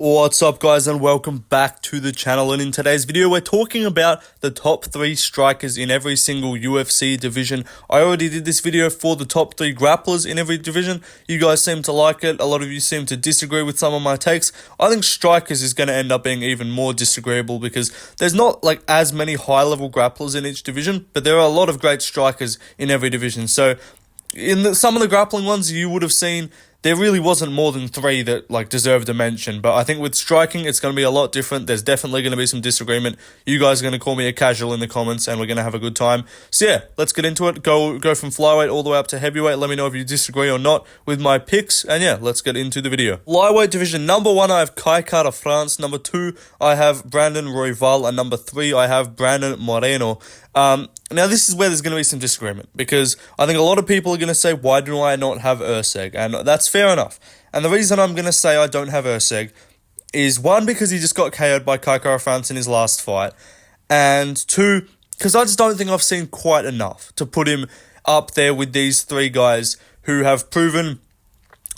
What's up guys, and welcome back to the channel. And in today's video we're talking about the top 3 strikers in every single UFC division. I already did this video for the top 3 grapplers in every division. You guys seem to like it. A lot of you seem to disagree with some of my takes. I think strikers is going to end up being even more disagreeable because there's not like as many high level grapplers in each division, but there are a lot of great strikers in every division. So in some of the grappling ones you would have seen there really wasn't more than 3 that like deserved a mention, but I think with striking it's going to be a lot different. There's definitely going to be some disagreement. You guys are going to call me a casual in the comments and we're going to have a good time. So yeah, let's get into it. Go from flyweight all the way up to heavyweight. Let me know if you disagree or not with my picks, and yeah, let's get into the video. Flyweight division, number 1 I have Kai Kara France, number 2 I have Brandon Royval, and number 3 I have Brandon Moreno. Now this is where there's going to be some disagreement, because I think a lot of people are going to say, why do I not have Erceg? And that's fair enough. And the reason I'm going to say I don't have Erceg is 1, because he just got KO'd by Kai Kara France in his last fight, and 2, because I just don't think I've seen quite enough to put him up there with these 3 guys who have proven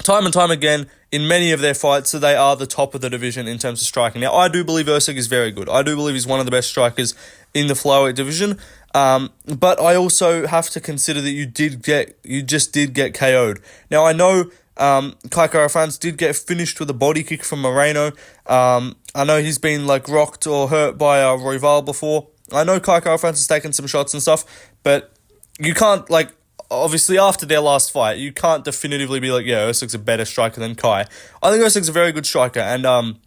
time and time again in many of their fights that they are the top of the division in terms of striking. Now, I do believe Erceg is very good. I do believe he's one of the best strikers in the flyweight division. But I also have to consider that you just did get KO'd. Now, I know Kai Kara France did get finished with a body kick from Moreno. I know he's been like rocked or hurt by Royval before. I know Kai Kara France has taken some shots and stuff, but you can't like, obviously, after their last fight, you can't definitively be like, yeah, Erceg's a better striker than Kai. I think Erceg's a very good striker, and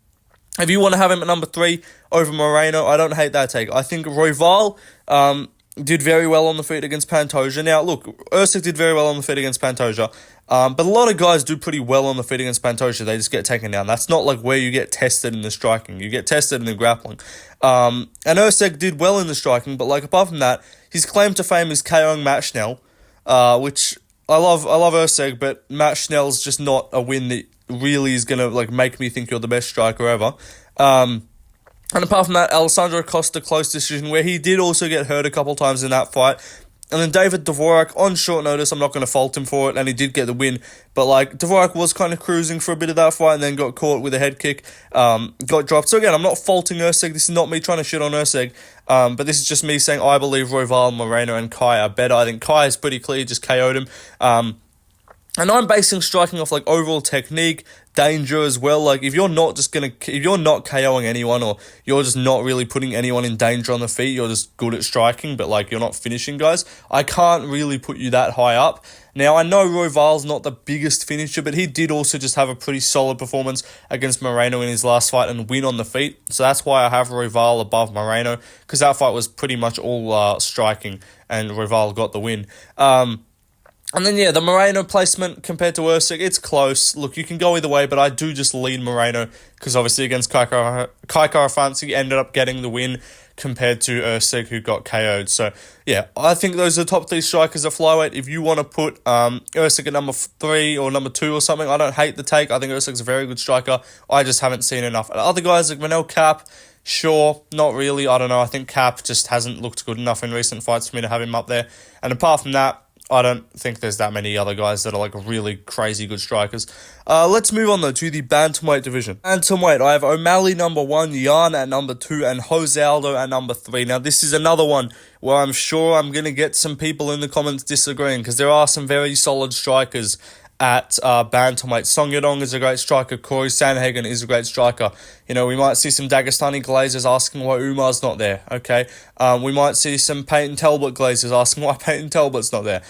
if you want to have him at number 3 over Moreno, I don't hate that take. I think Royval did very well on the feet against Pantoja. Now, look, Erceg did very well on the feet against Pantoja, but a lot of guys do pretty well on the feet against Pantoja. They just get taken down. That's not like where you get tested in the striking. You get tested in the grappling. And Erceg did well in the striking, but like apart from that, his claim to fame is KOing Matt Schnell, which I love Erceg, but Matt Schnell's just not a win that really is gonna like make me think you're the best striker ever. And apart from that, Alessandro Costa close decision, where he did also get hurt a couple times in that fight. And then David Dvorak on short notice, I'm not going to fault him for it, and he did get the win. But like Dvorak was kind of cruising for a bit of that fight and then got caught with a head kick, got dropped. So again, I'm not faulting Erceg. This is not me trying to shit on Erceg, but this is just me saying I believe Royval, Moreno, and Kai are better. I think Kai is pretty clear, just KO'd him. And I'm basing striking off like overall technique, danger as well. Like if you're not KOing anyone, or you're just not really putting anyone in danger on the feet, you're just good at striking, but like you're not finishing guys, I can't really put you that high up. Now, I know Royval's not the biggest finisher, but he did also just have a pretty solid performance against Moreno in his last fight and win on the feet. So that's why I have Royval above Moreno, because that fight was pretty much all striking and Royval got the win. And then, yeah, the Moreno placement compared to Erceg, it's close. Look, you can go either way, but I do just lean Moreno because obviously against Kai Kara France, he ended up getting the win compared to Erceg, who got KO'd. So, yeah, I think those are the top 3 strikers at flyweight. If you want to put Erceg at number 3 or number 2 or something, I don't hate the take. I think Erceg's a very good striker. I just haven't seen enough. And other guys like Manel Cap, sure, not really. I don't know. I think Cap just hasn't looked good enough in recent fights for me to have him up there. And apart from that, I don't think there's that many other guys that are like really crazy good strikers. Let's move on though to the Bantamweight division. Bantamweight, I have O'Malley number 1, Jan at number 2, and Jose Aldo at number 3. Now this is another one where I'm sure I'm going to get some people in the comments disagreeing, because there are some very solid strikers at Bantamweight. Song Yadong is a great striker. Corey Sandhagen is a great striker. You know, we might see some Dagestani glazers asking why Umar's not there, okay? We might see some Peyton Talbot glazers asking why Peyton Talbot's not there.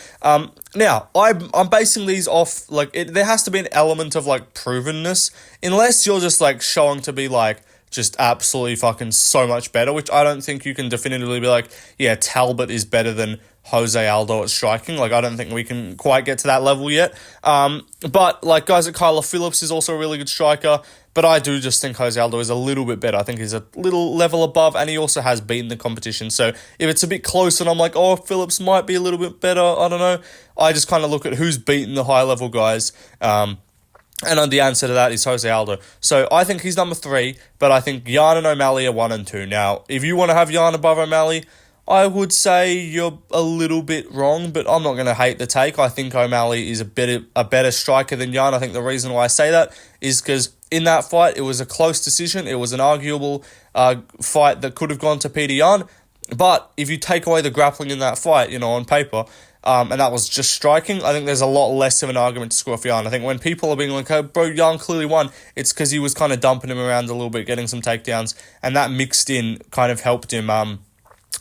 Now, I'm basing these off, like, there has to be an element of, like, provenness, unless you're just, like, showing to be, like, just absolutely fucking so much better, which I don't think you can definitively be like, yeah, Talbot is better than Jose Aldo at striking. Like, I don't think we can quite get to that level yet. But, like, guys like Kyler Phillips is also a really good striker, but I do just think Jose Aldo is a little bit better. I think he's a little level above, and he also has beaten the competition. So, if it's a bit close and I'm like, oh, Phillips might be a little bit better, I don't know. I just kind of look at who's beaten the high-level guys, and the answer to that is Jose Aldo. So I think he's number 3, but I think Jan and O'Malley are 1 and 2. Now, if you want to have Jan above O'Malley, I would say you're a little bit wrong, but I'm not going to hate the take. I think O'Malley is a better striker than Jan. I think the reason why I say that is because in that fight. It was a close decision. It was an arguable fight that could have gone to Peter Yan. But if you take away the grappling in that fight, on paper, and that was just striking, I think there's a lot less of an argument to score off Yan. I think when people are being like, oh, bro, Yan clearly won, it's because he was kind of dumping him around a little bit, getting some takedowns, and that mixed in kind of helped him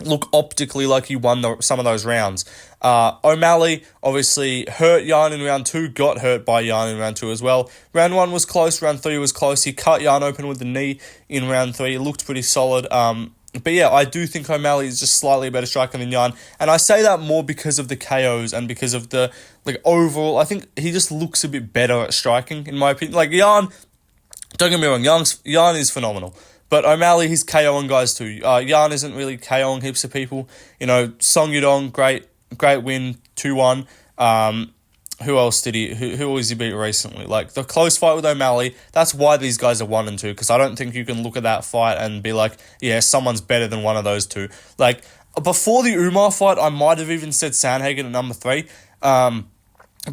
look optically like he won some of those rounds. O'Malley obviously hurt Yan in round 2, got hurt by Yan in round 2 as well. Round 1 was close, round 3 was close. He cut Yan open with the knee in round 3. It looked pretty solid. But yeah, I do think O'Malley is just slightly a better striker than Yan. And I say that more because of the KOs and because of the overall. I think he just looks a bit better at striking, in my opinion. Yan, don't get me wrong, Yan is phenomenal. But O'Malley, he's KOing guys too. Yan isn't really KOing heaps of people. Song Yudong, great win, 2-1. Who else did who was he beat recently? The close fight with O'Malley, that's why these guys are 1 and 2, because I don't think you can look at that fight and be like, yeah, someone's better than one of those two. Before the Umar fight, I might have even said Sandhagen at number 3. But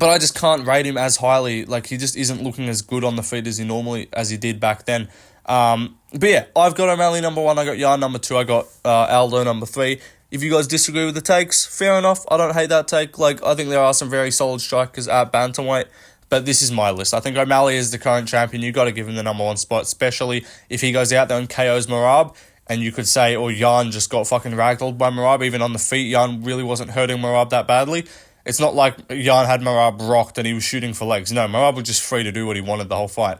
I just can't rate him as highly. He just isn't looking as good on the feet as he did back then. But yeah, I've got O'Malley number 1, I got Yan number 2, I got Aldo number 3. If you guys disagree with the takes, fair enough. I don't hate that take. I think there are some very solid strikers at Bantamweight, but this is my list. I think O'Malley is the current champion. You got to give him the number 1 spot, especially if he goes out there and KOs Merab, and you could say, Yan just got fucking ragdolled by Merab. Even on the feet, Yan really wasn't hurting Merab that badly. It's not like Yan had Merab rocked and he was shooting for legs. No, Merab was just free to do what he wanted the whole fight.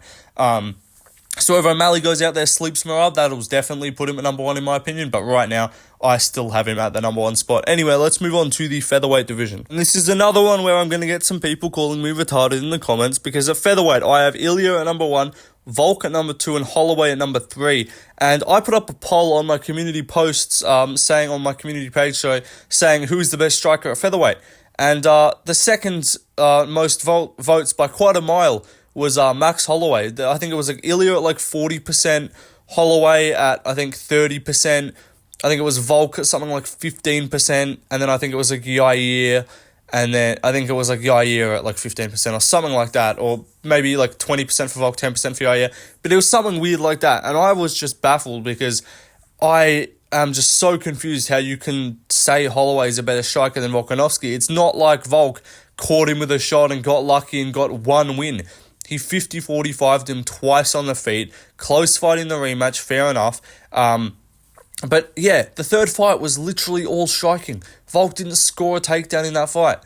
So if O'Malley goes out there, sleeps Merab, that'll definitely put him at number 1 in my opinion. But right now, I still have him at the number 1 spot. Anyway, let's move on to the featherweight division. And this is another one where I'm going to get some people calling me retarded in the comments, because at featherweight, I have Ilya at number 1, Volk at number 2, and Holloway at number 3. And I put up a poll on my community posts, saying on my community page, saying who is the best striker at featherweight. And the second most votes by quite a mile was Max Holloway. I think it was Ilya at 40%, Holloway at I think 30%. I think it was Volk at something like 15%, and then I think it was Yair, and then I think it was Yair at 15% or something like that, or maybe 20% for Volk, 10% for Yair. But it was something weird like that, and I was just baffled because I am just so confused how you can say Holloway is a better striker than Volkanovski. It's not like Volk caught him with a shot and got lucky and got 1 win. He 50-45'd him twice on the feet. Close fight in the rematch, fair enough. But yeah, the third fight was literally all striking. Volk didn't score a takedown in that fight.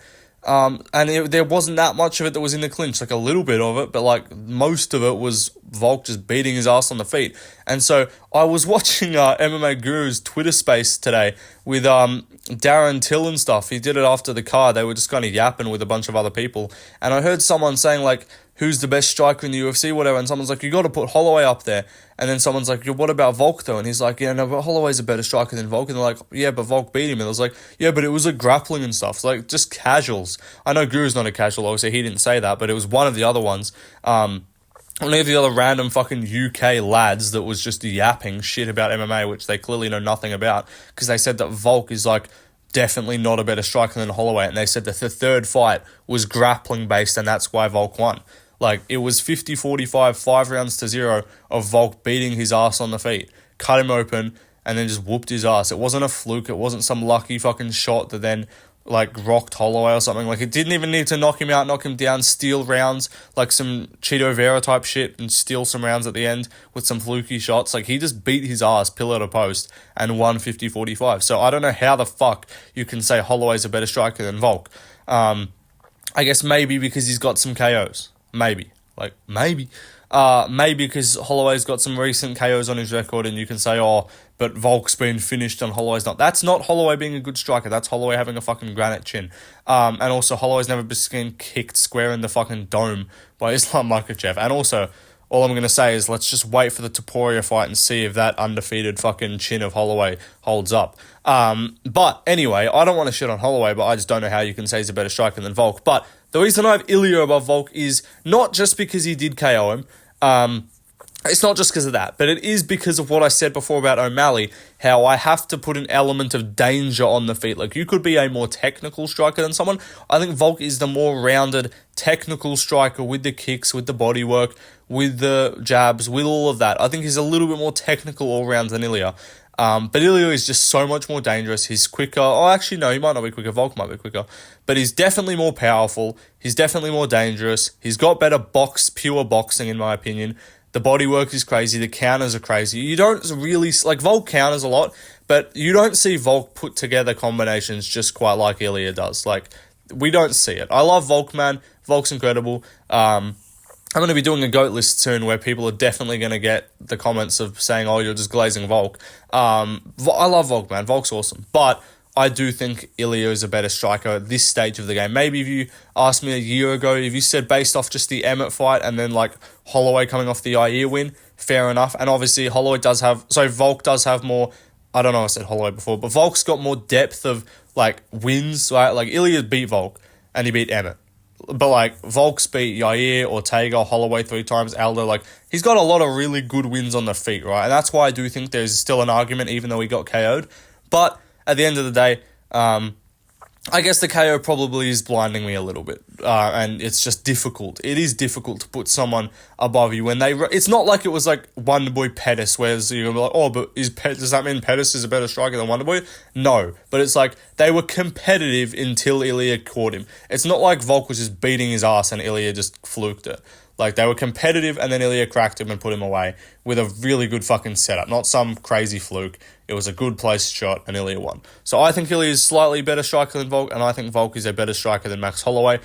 There wasn't that much of it that was in the clinch, a little bit of it, but most of it was Volk just beating his ass on the feet. And so I was watching MMA Guru's Twitter space today with Darren Till and stuff. He did it after the card. They were just kind of yapping with a bunch of other people. And I heard someone saying who's the best striker in the UFC, whatever, and someone's you got to put Holloway up there. And then someone's what about Volk though? And he's yeah, no, but Holloway's a better striker than Volk. And they're yeah, but Volk beat him. And I was yeah, but it was grappling and stuff. It's just casuals. I know Guru's not a casual, obviously he didn't say that, but it was one of the other ones. One of the other random fucking UK lads that was just yapping shit about MMA, which they clearly know nothing about, because they said that Volk is definitely not a better striker than Holloway, and they said that the third fight was grappling based, and that's why Volk won. It was 50-45, 5 rounds to 0 of Volk beating his ass on the feet, cut him open, and then just whooped his ass. It wasn't a fluke. It wasn't some lucky fucking shot that then rocked Holloway or something. It didn't even need to knock him out, knock him down, steal rounds, some Cheeto Vera type shit, and steal some rounds at the end with some fluky shots. He just beat his ass pillar to post and won 50-45. So I don't know how the fuck you can say Holloway's a better striker than Volk. I guess maybe because he's got some KOs. Maybe. Maybe because Holloway's got some recent KOs on his record, and you can say, but Volk's been finished and Holloway's not. That's not Holloway being a good striker. That's Holloway having a fucking granite chin. And also, Holloway's never been kicked square in the fucking dome by Islam Makhachev. And also, all I'm going to say is let's just wait for the Topuria fight and see if that undefeated fucking chin of Holloway holds up. But anyway, I don't want to shit on Holloway, but I just don't know how you can say he's a better striker than Volk. But the reason I have Ilya above Volk is not just because he did KO him, It's not just because of that, but it is because of what I said before about O'Malley, how I have to put an element of danger on the feet. Like, you could be a more technical striker than someone. I think Volk is the more rounded technical striker with the kicks, with the bodywork, with the jabs, with all of that. I think he's a little bit more technical all round than Ilya. But Ilya is just so much more dangerous. He's quicker. Oh, actually, no, he might not be quicker. Volk might be quicker. But he's definitely more powerful. He's definitely more dangerous. He's got better pure boxing, in my opinion. The bodywork is crazy. The counters are crazy. You don't really... Like, Volk counters a lot, but you don't see Volk put together combinations just quite like Ilya does. Like, we don't see it. I love Volk, man. Volk's incredible. I'm going to be doing a GOAT list soon where people are definitely going to get the comments of saying, oh, you're just glazing Volk. I love Volk, man. Volk's awesome. But I do think Ilya is a better striker at this stage of the game. Maybe if you asked me a year ago, if you said based off just the Emmett fight and then like Holloway coming off the Yair win, fair enough. And obviously Volk does have more, I don't know, I said Holloway before, but Volk's got more depth of like wins, right? Like Ilya beat Volk and he beat Emmett. But like Volk's beat Yair, Ortega, Holloway 3 times, Aldo, like he's got a lot of really good wins on the feet, right? And that's why I do think there's still an argument even though he got KO'd. But at the end of the day, I guess the KO probably is blinding me a little bit, and it's just difficult. It is difficult to put someone above you when it's not like it was like Wonderboy Pettis, where you're gonna be like, oh, but does that mean Pettis is a better striker than Wonderboy? No, but it's like they were competitive until Ilya caught him. It's not like Volk was just beating his ass and Ilya just fluked it. Like, they were competitive and then Ilya cracked him and put him away with a really good fucking setup. Not some crazy fluke. It was a good placed shot and Ilya won. So I think Ilya is slightly better striker than Volk, and I think Volk is a better striker than Max Holloway.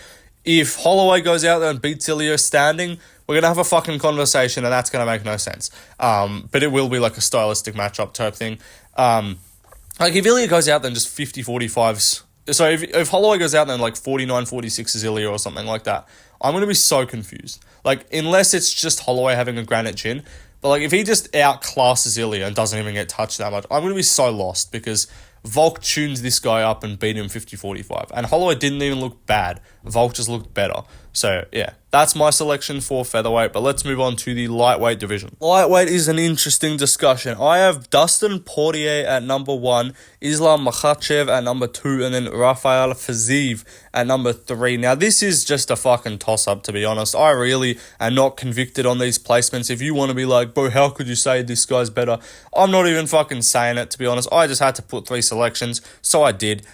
If Holloway goes out there and beats Ilya standing, we're going to have a fucking conversation and that's going to make no sense. But it will be like a stylistic matchup type thing. Like, if Ilya goes out there and just 50-45s... So if Holloway goes out there and like 49-46 is Ilya or something like that, I'm going to be so confused. Like, unless it's just Holloway having a granite chin. But, like, if he just outclasses Ilya and doesn't even get touched that much, I'm going to be so lost because Volk tunes this guy up and beat him 50-45. And Holloway didn't even look bad. Volk just looked better. So, yeah, that's my selection for featherweight. But let's move on to the lightweight division. Lightweight is an interesting discussion. I have Dustin Poirier at number 1, Islam Makhachev at number 2, and then Rafael Fiziev at number 3. Now, this is just a fucking toss-up, to be honest. I really am not convicted on these placements. If you want to be like, bro, how could you say this guy's better? I'm not even fucking saying it, to be honest. I just had to put 3 selections, so I did.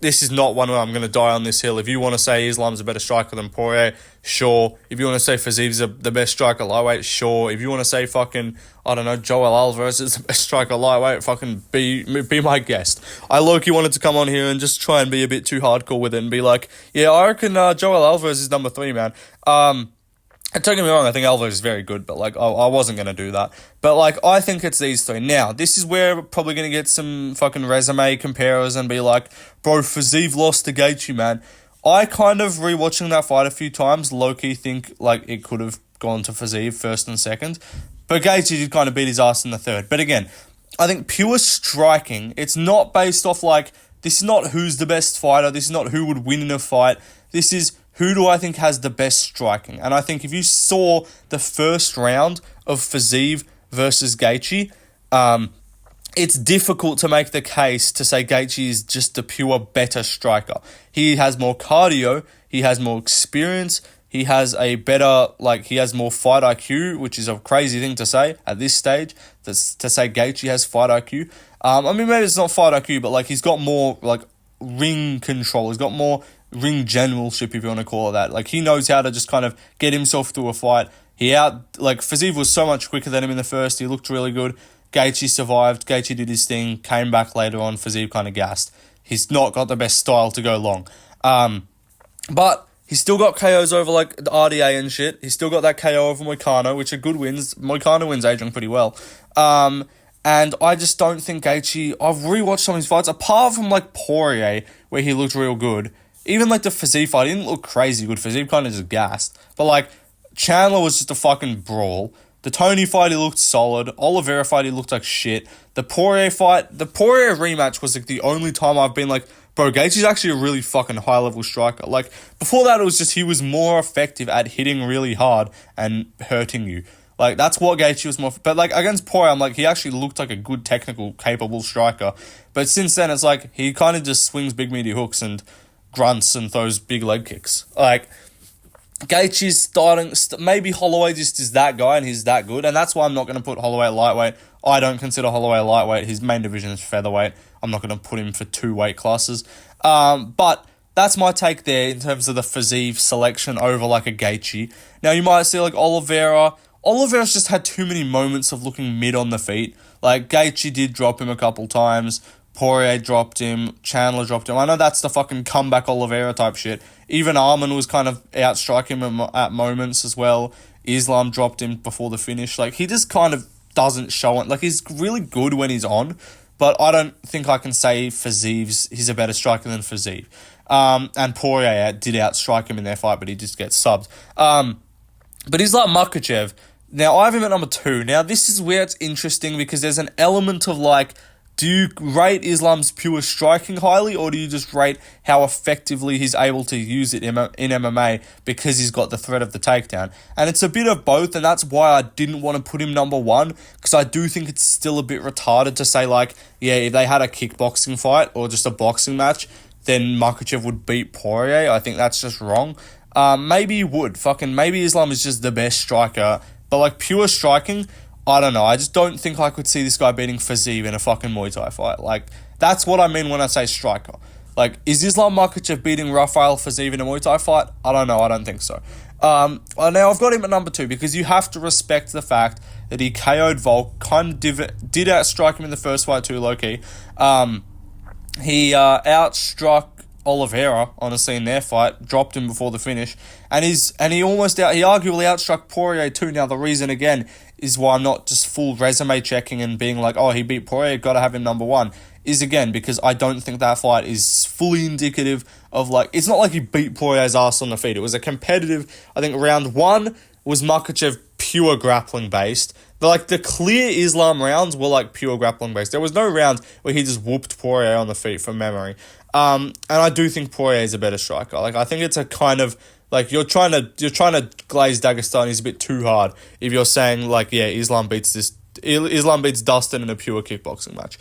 This is not one where I'm going to die on this hill. If you want to say Islam's a better striker than Poirier, sure. If you want to say Fiziev's the best striker lightweight, sure. If you want to say fucking, I don't know, Joel Alvarez is the best striker lightweight, fucking be my guest. I low-key wanted to come on here and just try and be a bit too hardcore with it and be like, yeah, I reckon Joel Alvarez is number 3, man. And don't get me wrong, I think Alvarez is very good, but, like, I wasn't going to do that. But, like, I think it's these 3. Now, this is where we're probably going to get some fucking resume comparers and be like, bro, Fiziev lost to Gaethje, man. I kind of, rewatching that fight a few times, low-key think, like, it could have gone to Fiziev first and second. But Gaethje did kind of beat his ass in the third. But again, I think pure striking, it's not based off, like, this is not who's the best fighter, this is not who would win in a fight, this is who do I think has the best striking? And I think if you saw the first round of Fiziev versus Gaethje, it's difficult to make the case to say Gaethje is just a pure better striker. He has more cardio, he has more experience, he has a better, like, he has more fight IQ, which is a crazy thing to say at this stage, to say Gaethje has fight IQ. I mean, maybe it's not fight IQ, but, like, he's got more, like, ring control, he's got more ring generalship, if you want to call it that. Like, he knows how to just kind of get himself through a fight. Fiziev was so much quicker than him in the first. He looked really good. Gaethje survived. Gaethje did his thing, came back later on. Fiziev kind of gassed. He's not got the best style to go long. But he's still got KOs over, like, the RDA and shit. He's still got that KO over Moicano, which are good wins. Moicano wins aging pretty well. And I just don't think Gaethje... I've rewatched some of his fights, apart from, like, Poirier, where he looked real good. Even, like, the Fiziev fight, he didn't look crazy good. Fiziev kind of just gassed. But, like, Chandler was just a fucking brawl. The Tony fight, he looked solid. Oliveira fight, he looked like shit. The Poirier fight, the Poirier rematch was, like, the only time I've been like, bro, Gaethje's actually a really fucking high-level striker. Like, before that, it was just he was more effective at hitting really hard and hurting you. Like, that's what Gaethje was more... But, like, against Poirier, I'm like, he actually looked like a good, technical, capable striker. But since then, it's like, he kind of just swings big, meaty hooks and grunts and throws big leg kicks. Like, Gaethje's starting... Maybe Holloway just is that guy and he's that good. And that's why I'm not going to put Holloway lightweight. I don't consider Holloway lightweight. His main division is featherweight. I'm not going to put him for 2 weight classes. But... that's my take there in terms of the physique selection over, like, a Gaethje. Now, you might see, like, Oliveira. Oliveira's just had too many moments of looking mid on the feet. Like, Gaethje did drop him a couple times. Poirier dropped him. Chandler dropped him. I know that's the fucking comeback Oliveira type shit. Even Arman was kind of outstriking him at moments as well. Islam dropped him before the finish. Like, he just kind of doesn't show it. Like, he's really good when he's on. But I don't think I can say Fiziev, he's a better striker than Fiziev. And Poirier did outstrike him in their fight, but he just gets subbed. But he's like Makhachev. Now, I have him at number 2. Now, this is where it's interesting because there's an element of, like, do you rate Islam's pure striking highly, or do you just rate how effectively he's able to use it in MMA because he's got the threat of the takedown? And it's a bit of both, and that's why I didn't want to put him number 1, because I do think it's still a bit retarded to say, like, yeah, if they had a kickboxing fight or just a boxing match, then Makhachev would beat Poirier. I think that's just wrong. Maybe he would. Maybe Islam is just the best striker. But, like, pure striking, I don't know. I just don't think I could see this guy beating Fiziev in a fucking Muay Thai fight. Like, that's what I mean when I say striker. Like, is Islam Makhachev beating Rafael Fiziev in a Muay Thai fight? I don't know. I don't think so. Now, I've got him at number 2 because you have to respect the fact that he KO'd Volk, kind of did outstrike him in the first fight too, low-key. He outstruck Oliveira, honestly, in their fight, dropped him before the finish, and he arguably outstruck Poirier too. Now, the reason, again, is why I'm not just full resume checking and being like, oh, he beat Poirier, gotta have him number 1, is, again, because I don't think that fight is fully indicative of, like, it's not like he beat Poirier's ass on the feet. It was a competitive, I think round 1 was Makhachev pure grappling based. The clear Islam rounds were, like, pure grappling based. There was no round where he just whooped Poirier on the feet from memory. And I do think Poirier is a better striker. Like, I think it's a kind of, like, you're trying to glaze Dagestani's a bit too hard if you're saying, like, yeah, Islam beats Dustin in a pure kickboxing match.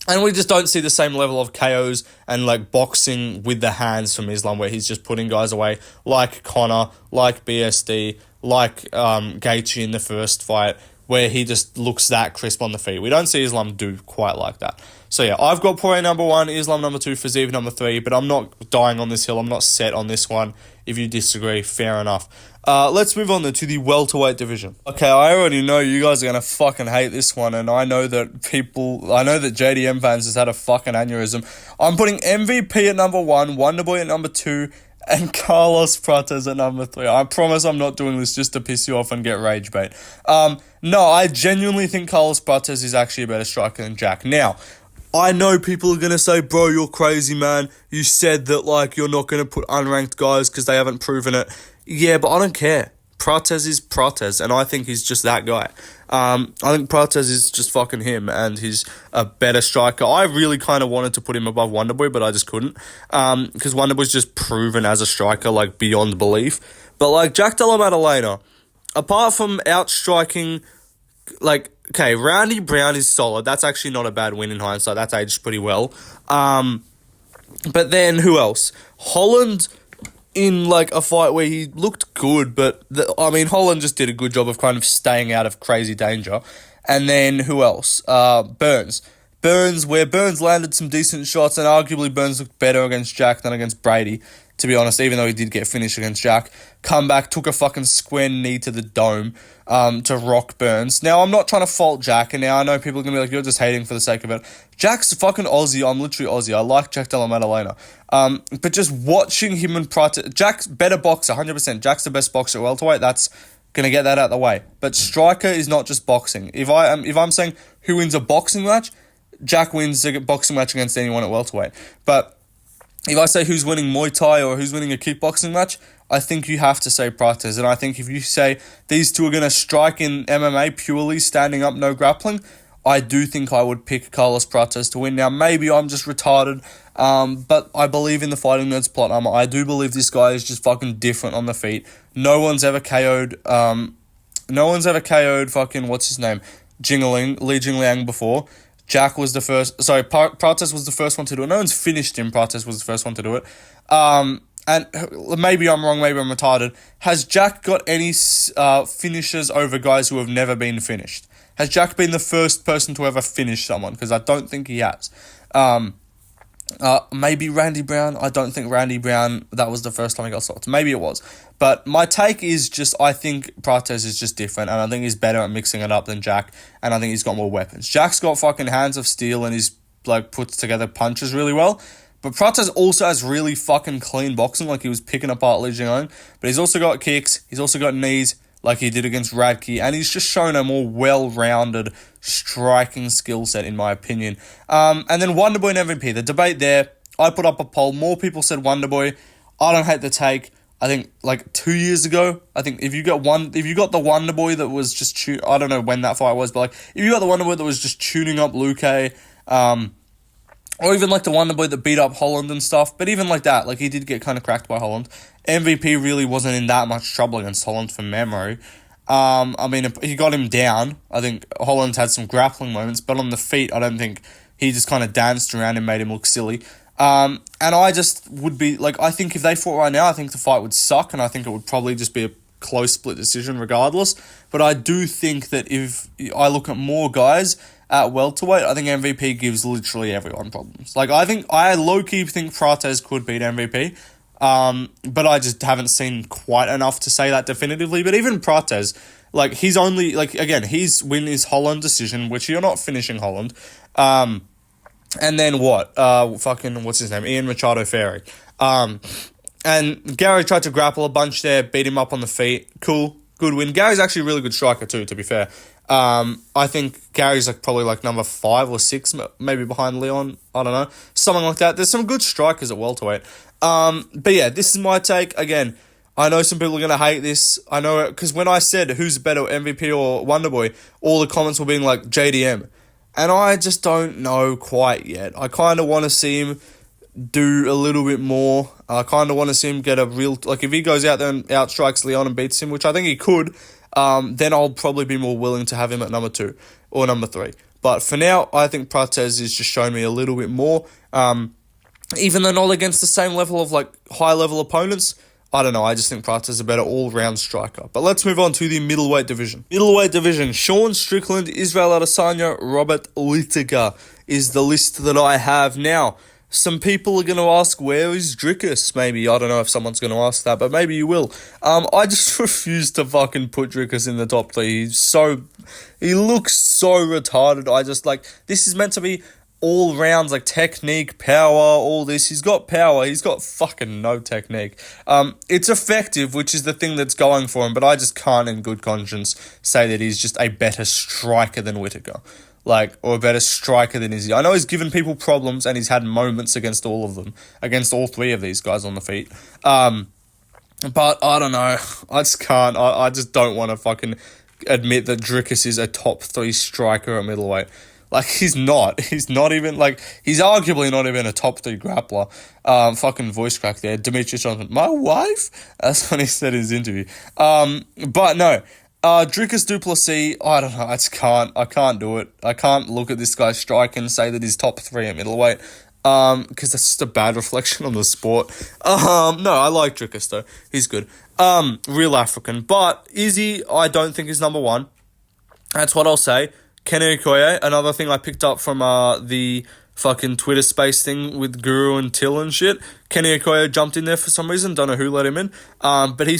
And we just don't see the same level of KOs and, like, boxing with the hands from Islam where he's just putting guys away, like Conor, like BSD, like Gaethje in the first fight, where he just looks that crisp on the feet. We don't see Islam do quite like that. So, yeah, I've got Poirier number 1, Islam number 2, Fiziev number 3, but I'm not dying on this hill. I'm not set on this one. If you disagree, fair enough. Let's move on to the welterweight division. Okay, I already know you guys are going to fucking hate this one, and I know that JDM fans has had a fucking aneurysm. I'm putting MVP at number 1, Wonderboy at number 2, and Carlos Prates at number 3. I promise I'm not doing this just to piss you off and get rage bait. No, I genuinely think Carlos Prates is actually a better striker than Jack. Now, I know people are going to say, bro, you're crazy, man. You said that, like, you're not going to put unranked guys because they haven't proven it. Yeah, but I don't care. Prates is Prates, and I think he's just that guy. I think Prates is just fucking him, and he's a better striker. I really kind of wanted to put him above Wonderboy, but I just couldn't. Because Wonderboy's just proven as a striker, like, beyond belief. But, like, Jack Della Maddalena, apart from outstriking, like, okay, Randy Brown is solid. That's actually not a bad win in hindsight. That's aged pretty well. But then, who else? Holland in, like, a fight where he looked good, but, Holland just did a good job of kind of staying out of crazy danger. And then, who else? Burns, where Burns landed some decent shots, and arguably Burns looked better against Jack than against Brady, to be honest, even though he did get finished against Jack. Come back, took a fucking square knee to the dome to rock Burns. Now, I'm not trying to fault Jack, and now I know people are going to be like, you're just hating for the sake of it. Jack's fucking Aussie. I'm literally Aussie. I like Jack Della Maddalena. But just watching him and Prates, Jack's better boxer, 100%. Jack's the best boxer at welterweight. That's going to get that out of the way. But striker is not just boxing. If I'm saying who wins a boxing match, Jack wins a boxing match against anyone at welterweight. But if I say who's winning Muay Thai or who's winning a kickboxing match, I think you have to say Prates. And I think if you say these two are going to strike in MMA purely standing up, no grappling, I do think I would pick Carlos Prates to win. Now, maybe I'm just retarded, but I believe in the Fighting Nerds plot armor. I do believe this guy is just fucking different on the feet. No one's ever KO'd No one's ever KO'd fucking, what's his name? Li Jingliang before. Jack was the first, Prates was the first one to do it. No one's finished him, Prates was the first one to do it. And maybe I'm wrong, maybe I'm retarded. Has Jack got any finishes over guys who have never been finished? Has Jack been the first person to ever finish someone? Because I don't think he has. Maybe Randy Brown. I don't think Randy Brown, that was the first time he got stopped. Maybe it was. But my take is just, I think Prates is just different, and I think he's better at mixing it up than Jack, and I think he's got more weapons. Jack's got fucking hands of steel, and he's, like, puts together punches really well. But Prates also has really fucking clean boxing, like he was picking apart Li Jingliang. But he's also got kicks, he's also got knees, like he did against Radke, and he's just shown a more well-rounded striking skill set, in my opinion. And then Wonderboy and MVP, the debate there, I put up a poll, more people said Wonderboy. I don't hate the take. I think, like, 2 years ago, I think if you got the Wonderboy that was just, I don't know when that fight was, but, like, if you got the Wonderboy that was just tuning up Luque, or even, like, the Wonderboy that beat up Holland and stuff, but even like that, like, he did get kind of cracked by Holland. MVP really wasn't in that much trouble against Holland from memory. I mean, he got him down. I think Holland had some grappling moments, but on the feet, I don't think he just kind of danced around and made him look silly. And I just would be, like, I think if they fought right now, I think the fight would suck, and I think it would probably just be a close split decision regardless. But I do think that if I look at more guys at welterweight, I think MVP gives literally everyone problems. Like, I low-key think Prates could beat MVP, but I just haven't seen quite enough to say that definitively. But even Prates, like, he's only, like, again, his win is Holland decision, which you're not finishing Holland. And then what? What's his name? Ian Machado Ferry. And Gary tried to grapple a bunch there, beat him up on the feet. Cool. Good win. Gary's actually a really good striker too, to be fair. I think Gary's probably number 5 or 6, maybe behind Leon. I don't know. Something like that. There's some good strikers at welterweight. But yeah, this is my take. Again, I know some people are going to hate this. I know, because when I said who's better, MVP or Wonderboy, all the comments were being like JDM. And I just don't know quite yet. I kind of want to see him do a little bit more. I kind of want to see him get a real... Like, if he goes out there and outstrikes Leon and beats him, which I think he could, then I'll probably be more willing to have him at number 2 or number 3. But for now, I think Prates is just showing me a little bit more. Even though not against the same level of, high-level opponents, I don't know, I just think Prates is a better all-round striker. But let's move on to the middleweight division. Middleweight division, Sean Strickland, Israel Adesanya, Robert Whittaker is the list that I have. Now, some people are going to ask, where is Dricus? Maybe, I don't know if someone's going to ask that, but maybe you will. I just refuse to fucking put Dricus in the top 3. He looks so retarded. This is meant to be all rounds, technique, power, all this. He's got power. He's got fucking no technique. It's effective, which is the thing that's going for him, but I just can't in good conscience say that he's just a better striker than Whittaker. Or a better striker than Izzy. I know he's given people problems and he's had moments against all of them, against all 3 of these guys on the feet. But I don't know. I just can't. I just don't want to fucking admit that Dricus is a top 3 striker at middleweight. He's not. He's not even, he's arguably not even a top 3 grappler. Fucking voice crack there. Demetrius Johnson, my wife? That's what he said in his interview. But no. Dricus du Plessis, I don't know, I can't do it. I can't look at this guy's strike and say that he's top 3 at middleweight. Because that's just a bad reflection on the sport. No, I like Dricus though. He's good. Real African. But Izzy, I don't think is number 1. That's what I'll say. Kenny Okoye, another thing I picked up from the fucking Twitter space thing with Guru and Till and shit. Kenny Okoye jumped in there for some reason. Don't know who let him in. But he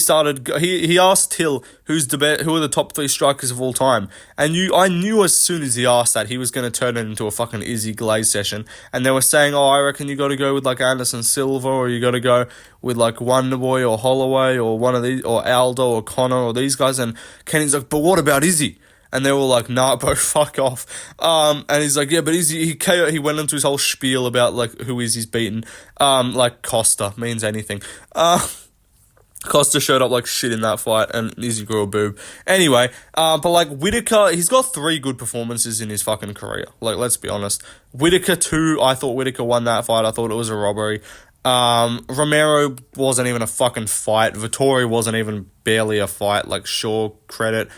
asked Till who are the top 3 strikers of all time. And I knew as soon as he asked that he was going to turn it into a fucking Izzy Glaze session. And they were saying, I reckon you got to go with Anderson Silva, or you got to go with Wonderboy or Holloway or one of these, or Aldo or Connor or these guys. And Kenny's like, but what about Izzy? And they were like, nah, bro, fuck off. And he's like, yeah, but he went into his whole spiel about, who Izzy's beaten. Costa means anything. Costa showed up like shit in that fight, and Izzy grew a boob. Anyway, but Whittaker, he's got 3 good performances in his fucking career. Let's be honest. Whittaker 2, I thought Whittaker won that fight. I thought it was a robbery. Romero wasn't even a fucking fight. Vittori wasn't even barely a fight. Sure, credit.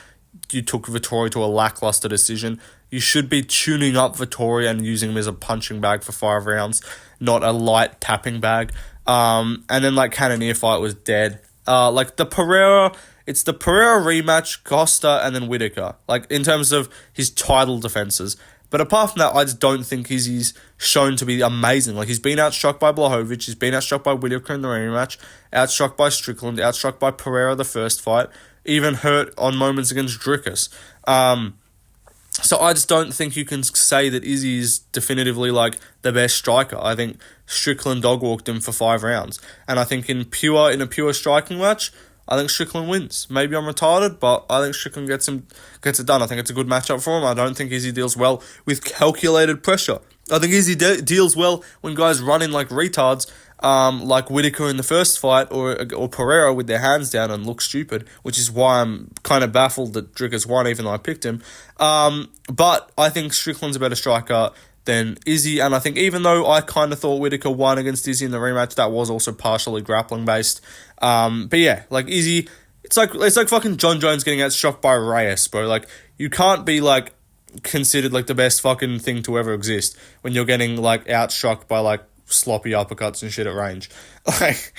you took Vettori to a lackluster decision. You should be tuning up Vettori and using him as a punching bag for 5 rounds, not a light tapping bag. And then like Cannonier fight was dead. Like the Pereira, it's the Pereira rematch, Costa, and then Whittaker. Like in terms of his title defenses. But apart from that, I just don't think he's shown to be amazing. Like, he's been outstruck by Blachowicz, he's been outstruck by Whittaker in the rematch, outstruck by Strickland, outstruck by Pereira the first fight, even hurt on moments against Dricus. So I just don't think you can say that Izzy is definitively, like, the best striker. I think Strickland dog-walked him for 5 rounds. And I think in a pure striking match, I think Strickland wins. Maybe I'm retarded, but I think Strickland gets it done. I think it's a good matchup for him. I don't think Izzy deals well with calculated pressure. I think Izzy deals well when guys run in like retards, like Whittaker in the first fight, or Pereira with their hands down and look stupid, which is why I'm kind of baffled that Dricus won, even though I picked him. But I think Strickland's a better striker than Izzy, and I think even though I kind of thought Whittaker won against Izzy in the rematch, that was also partially grappling based. But yeah, like Izzy, it's like fucking John Jones getting outstruck by Reyes, bro. Like, you can't be like considered like the best fucking thing to ever exist when you're getting like outstruck by like sloppy uppercuts and shit at range. Like,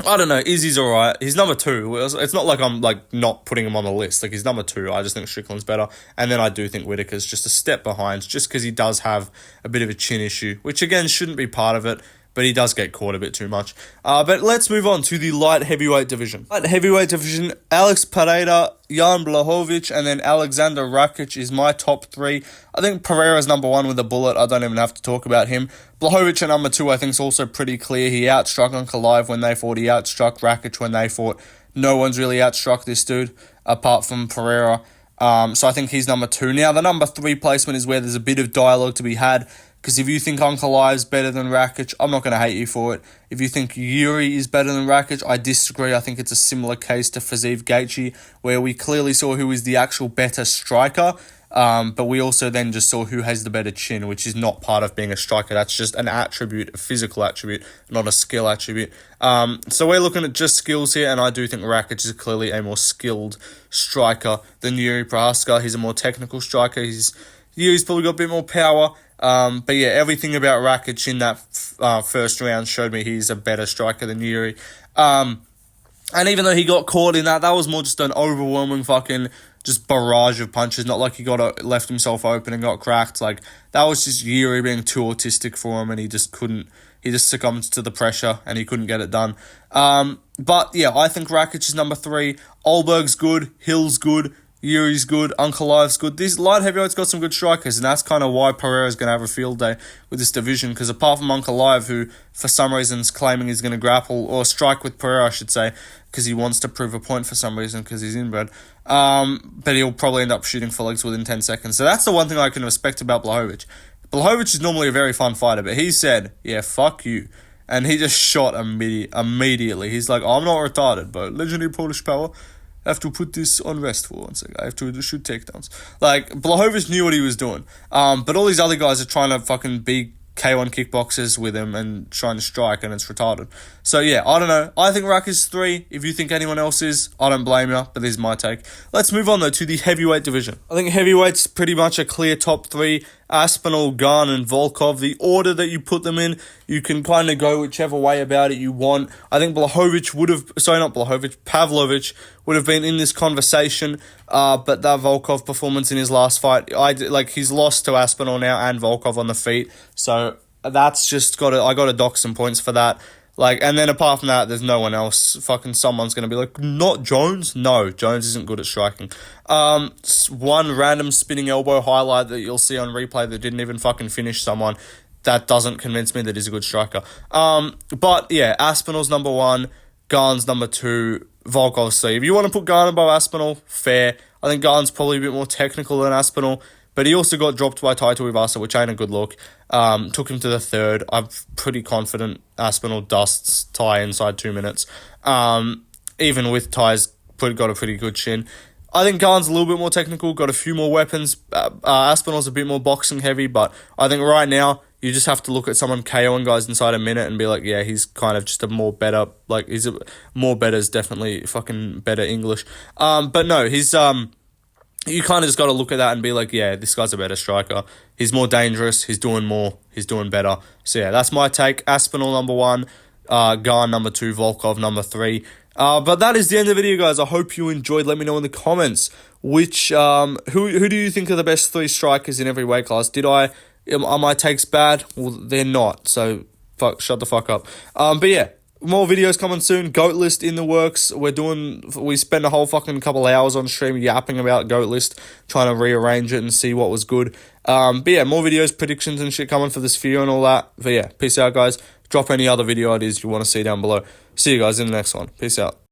I don't know, Izzy's alright. He's number 2. It's not like I'm like not putting him on the list. Like, he's number 2. I just think Strickland's better. And then I do think Whittaker's just a step behind, just because he does have a bit of a chin issue, which again shouldn't be part of it, but he does get caught a bit too much. But let's move on to the light heavyweight division. Light heavyweight division, Alex Pereira, Jan Blachowicz, and then Alexander Rakic is my top 3. I think Pereira's number 1 with a bullet. I don't even have to talk about him. Blachowicz at number 2 I think is also pretty clear. He outstruck Ankalaev when they fought. He outstruck Rakic when they fought. No one's really outstruck this dude apart from Pereira. So I think he's number 2. Now, the number 3 placement is where there's a bit of dialogue to be had. Because if you think Ankalaev's better than Rakic, I'm not going to hate you for it. If you think Yuri is better than Rakic, I disagree. I think it's a similar case to Fiziev Gaethje, where we clearly saw who is the actual better striker, but we also then just saw who has the better chin, which is not part of being a striker. That's just an attribute, a physical attribute, not a skill attribute. So we're looking at just skills here, and I do think Rakic is clearly a more skilled striker than Yuri Prochazka. He's a more technical striker. Yuri's probably got a bit more power. But yeah, everything about Rakic in that first round showed me he's a better striker than Yuri. And even though he got caught in that was more just an overwhelming fucking just barrage of punches. Not like he left himself open and got cracked. Like, that was just Yuri being too autistic for him, and he just succumbed to the pressure and he couldn't get it done. But yeah, I think Rakic is number 3. Olberg's good, Hill's good, Yuri's good, Ankalaev's good. These light heavyweights got some good strikers, and that's kind of why Pereira's going to have a field day with this division, because apart from Ankalaev, who for some reason is claiming he's going to grapple, or strike with Pereira, I should say, because he wants to prove a point for some reason, because he's inbred, but he'll probably end up shooting for legs within 10 seconds. So that's the one thing I can respect about Blachowicz. Blachowicz is normally a very fun fighter, but he said, yeah, fuck you. And he just shot immediately. He's like, I'm not retarded, but legendary Polish power. I have to put this on rest for 1 second. I have to shoot takedowns. Like, Blachowicz knew what he was doing. But all these other guys are trying to fucking be K1 kickboxers with him and trying to strike, and it's retarded. So yeah, I don't know. I think Rack is 3. If you think anyone else is, I don't blame you, but this is my take. Let's move on though to the heavyweight division. I think heavyweight's pretty much a clear top 3. Aspinall, Gane, and Volkov. The order that you put them in, you can kind of go whichever way about it you want. I think Pavlovich would have been in this conversation, but that Volkov performance in his last fight, he's lost to Aspinall now and Volkov on the feet, so that's just I got to dock some points for that. Like, and then apart from that, there's no one else. Fucking someone's going to be like, not Jones? No, Jones isn't good at striking. One random spinning elbow highlight that you'll see on replay that didn't even fucking finish someone. That doesn't convince me that he's a good striker. But yeah, Aspinall's number 1, Gane's number 2, Volkov's 3. If you want to put Gane above Aspinall, fair. I think Gane's probably a bit more technical than Aspinall, but he also got dropped by Taito Iwasa, which ain't a good look. Took him to the 3rd. I'm pretty confident Aspinall dusts Tai inside 2 minutes. Even with Tai's got a pretty good chin. I think Gane's a little bit more technical, got a few more weapons. Aspinall's a bit more boxing heavy, but I think right now you just have to look at someone KOing guys inside a minute and be like, yeah, he's kind of just a more better, like, more better is definitely fucking better English. But no, he's, you kind of just got to look at that and be like, yeah, this guy's a better striker. He's more dangerous. He's doing more. He's doing better. So yeah, that's my take. Aspinall number 1, Garn number 2, Volkov number 3. But that is the end of the video, guys. I hope you enjoyed. Let me know in the comments which who do you think are the best 3 strikers in every weight class. Are my takes bad? Well, they're not. So shut the fuck up. But yeah, more videos coming soon. GOAT list in the works. We spent a whole fucking couple hours on stream yapping about GOAT list, trying to rearrange it and see what was good. But yeah, more videos, predictions and shit coming for this video and all that. But yeah, peace out, guys. Drop any other video ideas you want to see down below. See you guys in the next one. Peace out.